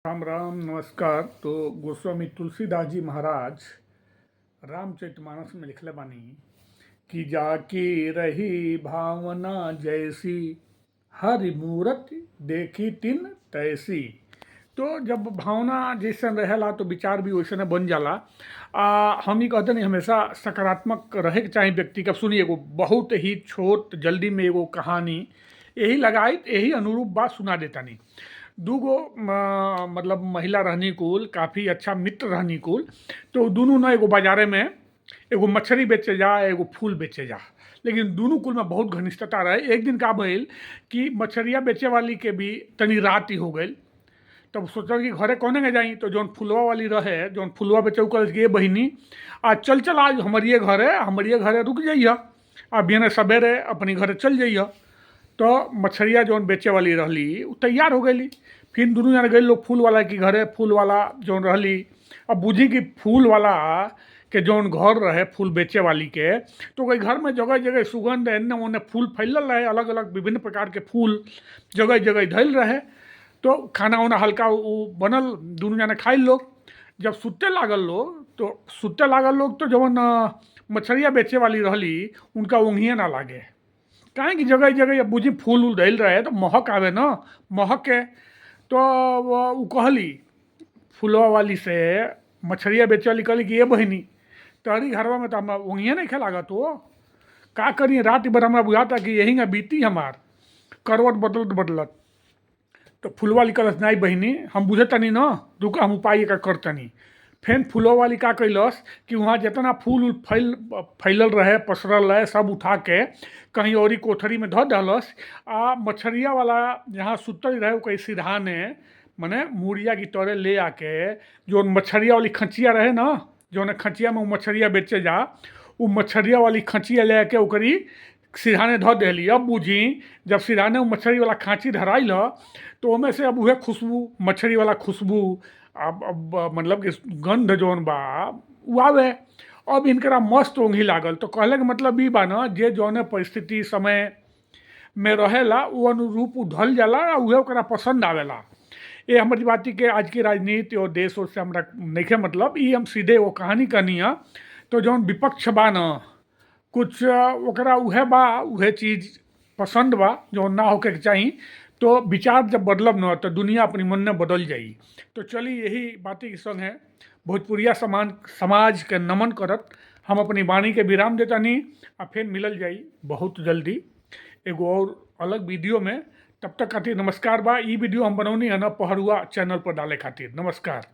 राम राम नमस्कार। तो गोस्वामी तुलसीदास जी महाराज रामचरितमानस में लिखले बानी कि जाकी रही भावना जैसी, हरि मूरति देखी तिन तैसी। तो जब भावना जैसन रहेला तो विचार भी वैसे बन जाला। हम ही कहते नहीं हमेशा सकारात्मक रहे के चाहे व्यक्ति का। सुनिए एगो बहुत ही छोट जल्दी में एगो कहानी यही लगाई यही अनुरूप बात सुना देता नहीं। दूगो मतलब महिला रहनी कुल काफ़ी अच्छा मित्र रहनी कुल। तो दोनों ना एगो बाजारे में एगो मछली बेचे जा एगो फूल बेचे जा, लेकिन दोनों कुल में बहुत घनिष्ठता रहे। एक दिन का भइल कि मछलिया बेचे वाली के भी तनी रात ही हो गई। तब सोचल कि घरे कौने के जाई, तो जौन फुलवा वाली रहे जौन फुलवा बेचे कल के बहिनी आज चल आज हमारे घरे रुक जाइए, आ बिहान सवेरे अपनी घरे चल जाइए। तो मछलिया जौन बेचे वाली रहली उ तैयार हो गई। फिर दोनों जन गए लोग फूल वाला के घरे। फूल वाला जौन रहली अब बुझी कि फूल वाला के जौन घर रहे फूल बेचे वाली के, तो कोई घर में जगह जगह सुगंध एने ओने फूल फैलल रहे, अलग अलग विभिन्न प्रकार के फूल जगह जगह धैल रहे। तो खाना वाना हल्का बनल, दोनों जने खाई लोग। जब सुते लागल लोग तो जौन मछलिया बेचे वाली रहली उनका ओंघिए ना लागे। काहे कि जगह जगह अब बुझी फूल उल धैल रहे तो महक आवे ना, महक के तो उ कहली फूलवा वाली से, मछलिया बेचे वाली कहली कि ये बहिनी तहरी घरवा में तो हम ओंघिए नहीं लागत हो, का करी रात भर हमारा बुझाता कि यही ना बीती हमार करवट बदलत बदलत। तो फूल वाली कहलस नहीं बहिनी हम बुझतनी न, रुक हम उपाय का करतनी। फिर फूलों वाली का कैलस कि वहाँ जितना फूल उल फैलल रहे पसरल रहे सब उठा के कहीं और कोठरी में धो डालस। आ मछरिया वाला जहाँ सुतल रहे ओकर सिरहाने मने मुड़िया की तरह ले आके जो मछरिया वाली खचिया रहे ना, जो खचिया में मछरिया बेचे जा वो मछरिया वाली खचिया ले आके ओकरी सिरहाने धो देली। अब बुझी जब सिरहाने वो मछली वाला खाँची धराइल तो ओमे से अब उहे खुशबू मछली वाला खुशबू अब मतलब कि गंध जौन बा उ आवे। अब इनकरा मस्त ओंघी लागल। तो कहले के मतलब ई बा न जे जौने परिस्थिति समय में रहेला वो अनुरूप उ ढल जाला आ उहे ओकरा पसंद आवेला। ये हमारी बाती के आज की राजनीति और देश और से हमरा नइखे मतलब, ई हम सीधे वो कहानी कहनी है। तो जौन विपक्ष बा न कुछ ओकरा उहे बा उहे चीज़ पसंद बा जौन ना होके के चाही। तो विचार जब बदलब न तो दुनिया अपनी मन में बदल जाई। तो चली यही बातें के संग है भोजपुरिया समाज के नमन करत हम अपनी वाणी के विराम देतानी। आ फिर मिलल जाई बहुत जल्दी एगो और अलग वीडियो में। तब तक खातिर नमस्कार बा। ई वीडियो हम बनौनी है ना पहरुआ चैनल पर डाले खातिर। नमस्कार।